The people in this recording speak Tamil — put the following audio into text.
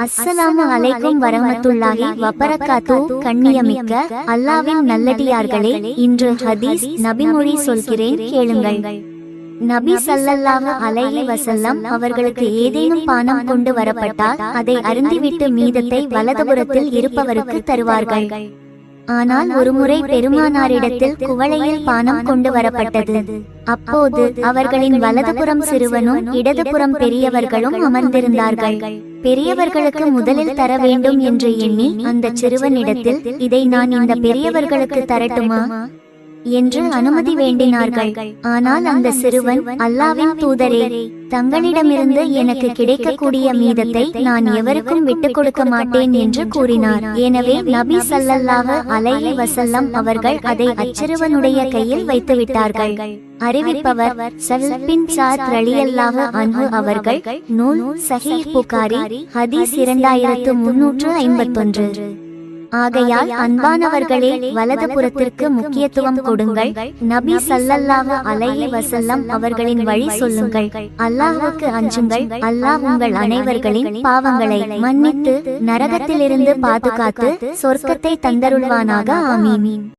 அஸ்ஸலாமு அலைக்கும் வரஹ்மத்துல்லாஹி வபரகாத்து. கண்ணியமிக்க அல்லாஹ்வின் நல்லடியார்களே, இன்று ஹதீஸ் நபிமொழி சொல்கிறேன், கேளுங்கள். நபி ஸல்லல்லாஹு அலைஹி வஸல்லம் அவர்களுக்கு ஏதேனும் பானம் கொண்டு வரப்பட்டால் அதை அருந்திவிட்டு மீதத்தை வலதுபுறத்தில் இருப்பவருக்கு தருவார்கள். ஆனால் ஒருமுறை பெருமானாரிடத்தில் குவளையில் பானம் கொண்டு வரப்பட்டது. அப்போது அவர்களின் வலதுபுறம் சிறுவனும் இடதுபுறம் பெரியவர்களும் அமர்ந்திருந்தார்கள். பெரியவர்களுக்கு முதலில் தர வேண்டும் என்று எண்ணி அந்த சிறுவனிடத்தில், இதை நான் இந்த பெரியவர்களுக்கு தரட்டுமா என்று அனுமதி வேண்டினார்கள். ஆனால் அந்த சிறுவன், அல்லாஹ்வின் தூதரே, தங்களிடமிருந்து எனக்கு கிடைக்கக்கூடிய மீதத்தை நான் எவருக்கும் விட்டுக் கொடுக்க மாட்டேன் என்று கூறினார். எனவே நபி ஸல்லல்லாஹு அலைஹி வஸல்லம் அவர்கள் அதை அச்சிறுவனுடைய கையில் வைத்துவிட்டார்கள். அறிவிப்பவர் ஸஹல் பின் ஸஅத் ரலியல்லாஹு அன்ஹு அவர்கள். நூல் ஸஹீஹ் புகாரி, ஹதீஸ் 2351. ஆகையால் அன்பானவர்களே, வலது புறத்திற்கு முக்கியத்துவம் கொடுங்கள். நபி ஸல்லல்லாஹு அலைஹி வஸல்லம் அவர்களின் வழி சொல்லுங்கள். அல்லாஹ்வுக்கு அஞ்சுங்கள். அல்லாஹ் உங்கள் அனைவர்களின் பாவங்களை மன்னித்து நரகத்திலிருந்து பாதுகாத்து சொர்க்கத்தை தந்தருள்வானாக. ஆமீன்.